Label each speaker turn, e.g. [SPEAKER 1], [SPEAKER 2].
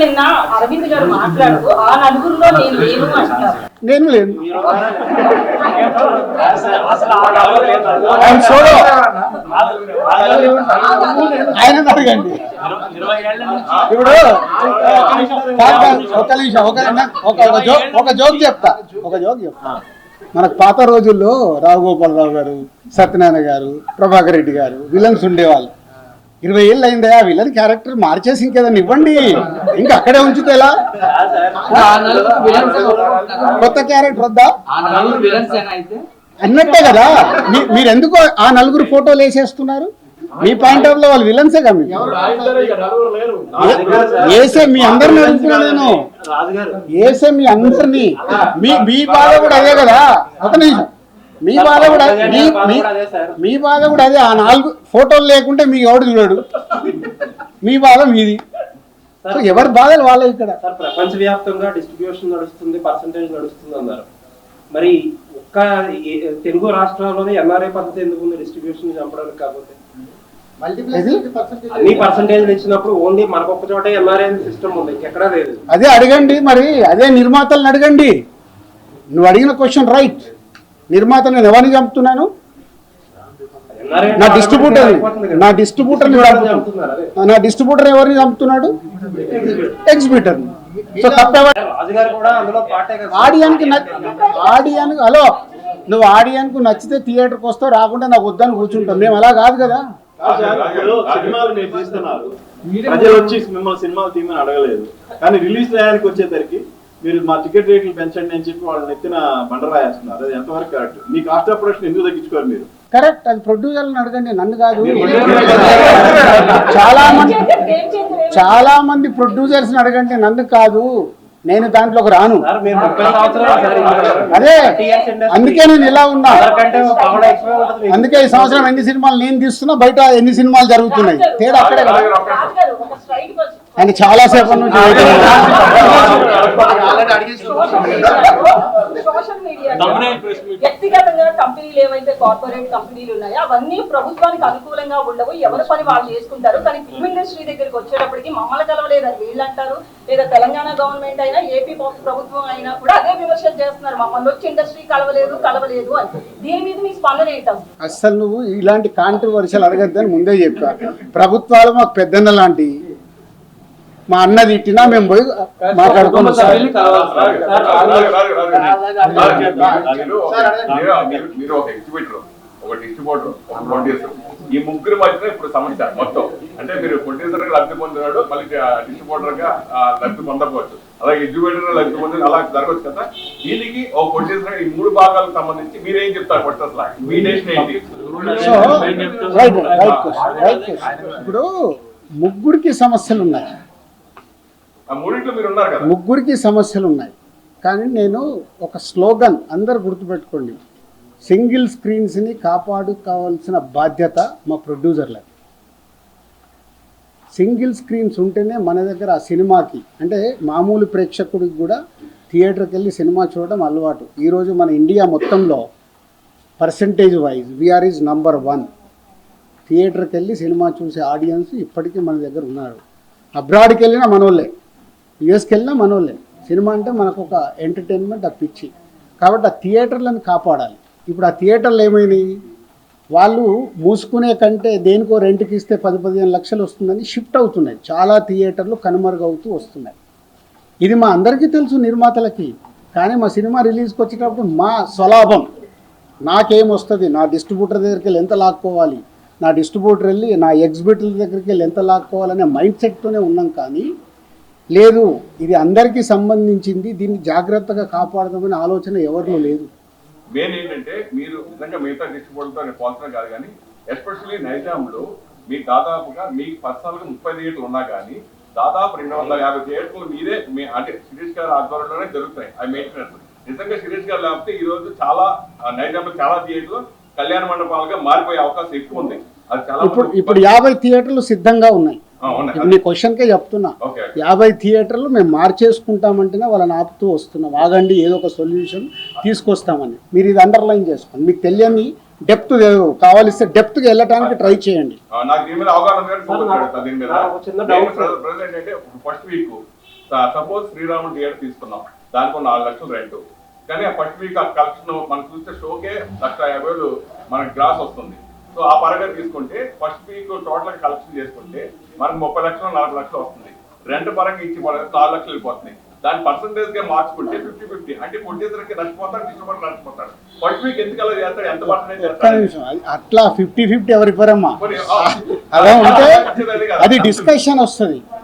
[SPEAKER 1] నిన్న అరవింద్ గారు మాట్లాడుతూ ఆ నలుగురిలో నేను లేను అంటారు.
[SPEAKER 2] నేను లేను. ఆయన అడగండి. ఇప్పుడు ఒక నిమిషం ఒక జోక్ చెప్తా. మనకు పాత రోజుల్లో రావుగోపాలరావు గారు, సత్యనారాయణ గారు, ప్రభాకర్ రెడ్డి గారు విలన్స్ ఉండేవాళ్ళు. 20 ఏళ్ళు అయిందా ఆ విలన్ క్యారెక్టర్ మార్చేసి ఇంకేదన్నా ఇవ్వండి, ఇంకా అక్కడే ఉంచితే ఎలా? కొత్త క్యారెక్టర్ వద్దా అన్నట్టే కదా. మీరు ఎందుకు ఆ నలుగురు ఫోటోలు వేసేస్తున్నారు? మీ పాయింట్ ఆఫ్ లో వాళ్ళు విలన్సే కదా. వేసే మీ అందరిని అడుగుతున్నా నేను, వేసే మీ అందరినీ. మీ బాధ కూడా అదే కదా. ఒక నిమిషం, మీ బాధ కూడా అదే. ఆ 4 ఫోటోలు లేకుంటే మీకు ఎవడు చూడడు. మీ బాధ మీది. ఎవరి బాధలు వాళ్ళ. ఇక్కడ
[SPEAKER 3] ప్రపంచవ్యాప్తంగా డిస్ట్రిబ్యూషన్ నడుస్తుంది, పర్సంటేజ్ నడుస్తుంది అన్నారు. మరి ఒక్క తెలుగు రాష్ట్రాల్లోనే ఎన్ఆర్ఐ పద్ధతి ఎందుకు ఉంది డిస్ట్రిబ్యూషన్ చంపడానికి? కాకపోతే అన్ని పర్సంటేజ్ ఇచ్చినప్పుడు ఓన్లీ మనకొక్క చోట ఎన్ఆర్ఐ సిస్టమ్ ఉంది, ఎక్కడా లేదు.
[SPEAKER 2] అదే అడగండి మరి, అదే నిర్మాతలను అడగండి. నువ్వు అడిగిన క్వశ్చన్ రైట్. నిర్మాత నేను ఎవరిని చంపుతున్నాను? నా డిస్ట్రిబ్యూటర్ ఎవరిని చంపుతున్నాడు? ఎగ్జిబిటర్. సో తప్పేవాడు ఆడియన్స్. హలో, నువ్వు ఆడియన్స్ నచ్చితే థియేటర్కి వస్తావు, రాకుండా నాకు వద్దని కూర్చుంటాం. మేము అలా కాదు కదా.
[SPEAKER 4] సినిమాలు మీరు తీస్తున్నారు, ప్రజలు వచ్చి మిమ్మల్ని సినిమాలు తీయమని అడగలేదు. కానీ రిలీజ్ టయానికి వచ్చేసరికి మీరు మా టికెట్ రేట్లు పెంచండి అని చెప్పి వాళ్ళని ఎత్తిన బండరాయేస్తున్నారు. అది ఎంతవరకు correct? Me cost of production ఎందుకు తగ్గించుకోరు మీరు?
[SPEAKER 2] కరెక్ట్, అది ప్రొడ్యూసర్లను అడగండి, నన్ను కాదు. చాలా మంది ప్రొడ్యూసర్స్ అడగండి, నన్ను కాదు. నేను దాంట్లోకి రాను. అదే అందుకే నేను ఇలా ఉన్నా. అందుకే ఈ సంవత్సరం ఎన్ని సినిమాలు నేను తీస్తున్నా, బయట ఎన్ని సినిమాలు జరుగుతున్నాయి. తేడా అక్కడే కదా. అని చాలా సేపు నుంచి
[SPEAKER 1] సోషల్ మీడియాలో వ్యక్తిగతంగా కంపెనీలు ఏవైతే కార్పొరేట్ కంపెనీలు ఉన్నాయో అవన్నీ ప్రభుత్వానికి అనుకూలంగా ఉండవు, ఎవరి పని వాళ్ళు చేసుకుంటారు. కానీ ఫిల్మ్ ఇండస్ట్రీ దగ్గరికి వచ్చేటప్పటికి మమ్మల్ని కలవలేదని వీళ్ళు అంటారు, లేదా తెలంగాణ గవర్నమెంట్ అయినా ఏపీ ప్రభుత్వం అయినా కూడా అదే విమర్శలు చేస్తున్నారు, మమ్మల్ని వచ్చి ఇండస్ట్రీ కలవలేదు అని. దీని మీద మీ స్పందన ఏంటో?
[SPEAKER 2] అసలు నువ్వు ఇలాంటి కాంట్రవర్షియల్ అడగద్దని ముందే చెప్పా. ప్రభుత్వాలు మాకు పెద్దన్న లాంటి. మా అన్నది ఇట్టినా మేము పోయి మాట్లాడుకున్నాం.
[SPEAKER 5] మీరు ఒక ఎగ్జిబిటర్, ఒక డిస్ట్రిబ్యూటర్, ఒక ప్రొడ్యూసర్, ఈ ముగ్గురు మధ్యన ఇప్పుడు సమస్య మొత్తం. అంటే మీరు ప్రొడ్యూసర్ గా లబ్ధి పొందినాడు, మళ్ళీ డిస్ట్రిబ్యూటర్ గా లబ్ధి పొందకపోవచ్చు, అలాగే ఎగ్జిబిటర్ లబ్ధి పొంది అలా జరగవచ్చు కదా. దీనికి ఒక ప్రొడ్యూసర్ ఈ 3 భాగాలకు సంబంధించి మీరేం చెప్తారు? కొట్టసలా మీ డెసిషన్ ఏంటి?
[SPEAKER 2] ఇప్పుడు ముగ్గురికి సమస్యలు ఉన్నాయి. ముగ్గురికి సమస్యలు ఉన్నాయి. కానీ నేను ఒక స్లోగన్ అందరు గుర్తుపెట్టుకోండి, సింగిల్ స్క్రీన్స్ని కాపాడుకోవాల్సిన బాధ్యత మా ప్రొడ్యూసర్లది. సింగిల్ స్క్రీన్స్ ఉంటేనే మన దగ్గర ఆ సినిమాకి, అంటే మామూలు ప్రేక్షకుడికి కూడా థియేటర్కి వెళ్ళి సినిమా చూడడం అలవాటు. ఈరోజు మన ఇండియా మొత్తంలో percentage wise we're is number 1. థియేటర్కి వెళ్ళి సినిమా చూసే ఆడియన్స్ ఇప్పటికీ మన దగ్గర ఉన్నారు. అబ్రాడ్కి వెళ్ళినా మనోళ్ళే, యుఎస్కి వెళ్ళినా మనోళ్ళే. సినిమా అంటే మనకు ఒక ఎంటర్టైన్మెంట్, ఆ పిచ్చి. కాబట్టి ఆ థియేటర్లను కాపాడాలి. ఇప్పుడు ఆ థియేటర్లు ఏమైనాయి, వాళ్ళు మూసుకునే కంటే దేనికో రెంట్కి ఇస్తే 10-15 లక్షలు వస్తుందని షిఫ్ట్ అవుతున్నాయి. చాలా థియేటర్లు కనుమరుగవుతూ వస్తున్నాయి. ఇది మా అందరికీ తెలుసు నిర్మాతలకి. కానీ మా సినిమా రిలీజ్కి వచ్చేటప్పుడు మా స్వలాభం నాకేమొస్తుంది, నా డిస్ట్రిబ్యూటర్ దగ్గరికి వెళ్ళి ఎంత లాక్కోవాలి, నా డిస్ట్రిబ్యూటర్ వెళ్ళి నా ఎగ్జిబిటర్ దగ్గరికి వెళ్ళి ఎంత లాక్కోవాలనే మైండ్ సెట్తోనే ఉన్నాం. కానీ లేదు, ఇది అందరికీ సంబంధించింది, దీన్ని జాగ్రత్తగా కాపాడదామనే ఆలోచన ఎవరిలో లేదు.
[SPEAKER 5] మెయిన్ ఏంటంటే మీరు నిజంగా మిగతా డిస్ట్రిబ్యూటర్తో పోల్చడం కాదు, కానీ ఎస్పెషల్లీ నైజాంలో మీకు దాదాపుగా మీకు పర్సనల్గా 30 థియేటర్లు ఉన్నా కానీ దాదాపు 250 థియేటర్లు మీరే అంటే శిరీష్ గారి ఆధ్వర్యంలోనే జరుగుతున్నాయి. అవి మెయింటెనెన్స్ నిజంగా శిరీష్ గారు లేకపోతే ఈ రోజు చాలా నైజాంలో చాలా థియేటర్లు కళ్యాణ మండపాలుగా మారిపోయే అవకాశం ఎక్కువ ఉంది. అది చాలా
[SPEAKER 2] ఇప్పుడు 50 థియేటర్లు సిద్ధంగా ఉన్నాయి. మీ క్వశ్చన్కే చెప్తున్నా, 50 థియేటర్లు మేము మార్చేసుకుంటామంటేనే వాళ్ళని ఆపుతూ వస్తున్నాం. ఆగండి, ఏదో ఒక సొల్యూషన్ తీసుకొస్తామని. మీరు ఇది అండర్లైన్ చేసుకోండి. మీకు తెలియని డెప్త్ కావాలిస్తే డెప్త్కి వెళ్ళటానికి ట్రై చేయండి.
[SPEAKER 5] నాకు దీని మీద అవగాహన ఉంది కాబట్టి focus పెడతా దీని మీద.
[SPEAKER 3] నాకు చిన్న doubt సార్.
[SPEAKER 5] ప్రెసెంట్ అంటే ఫస్ట్ వీక్ సపోజ్ శ్రీరాముడు థియేటర్ తీసుకున్నాం, దానికి 4 లక్షలు రెంట్. కానీ ఆ ఫస్ట్ వీక్ ఆ కలెక్షన్ మనం చూస్తే షోకే 1,50,000 మనకి గ్రాస్ వస్తుంది. సో ఆ పరంగా తీసుకుంటే ఫస్ట్ వీక్ టోటల్ కలెక్షన్ చేసుకుంటే మనకు 30 లక్షలు 40 లక్షలు వస్తుంది. రెంట్ పరంగా ఇచ్చి 4 లక్షలు వెళ్ళిపోతుంది. దాని పర్సంటేజ్ గా మార్చుకుంటే 50-50 అంటే కొట్టేసరికి నష్టపోతాడు, డిస్ట్రిబ్యూటర్ నష్టపోతాడు. ఫస్ట్ వీక్ ఎందుకు అలా చేస్తాడు, ఎంత పర్సంటేజ్
[SPEAKER 2] ఒక్క
[SPEAKER 5] చేస్తాడు?
[SPEAKER 2] నిమిషం, అట్లా 50-50 ఎవరివ్వరమ్మా.
[SPEAKER 5] మరి,
[SPEAKER 2] అలా ఉంటే
[SPEAKER 5] అది కదా.
[SPEAKER 2] అది డిస్కషన్ వస్తుంది.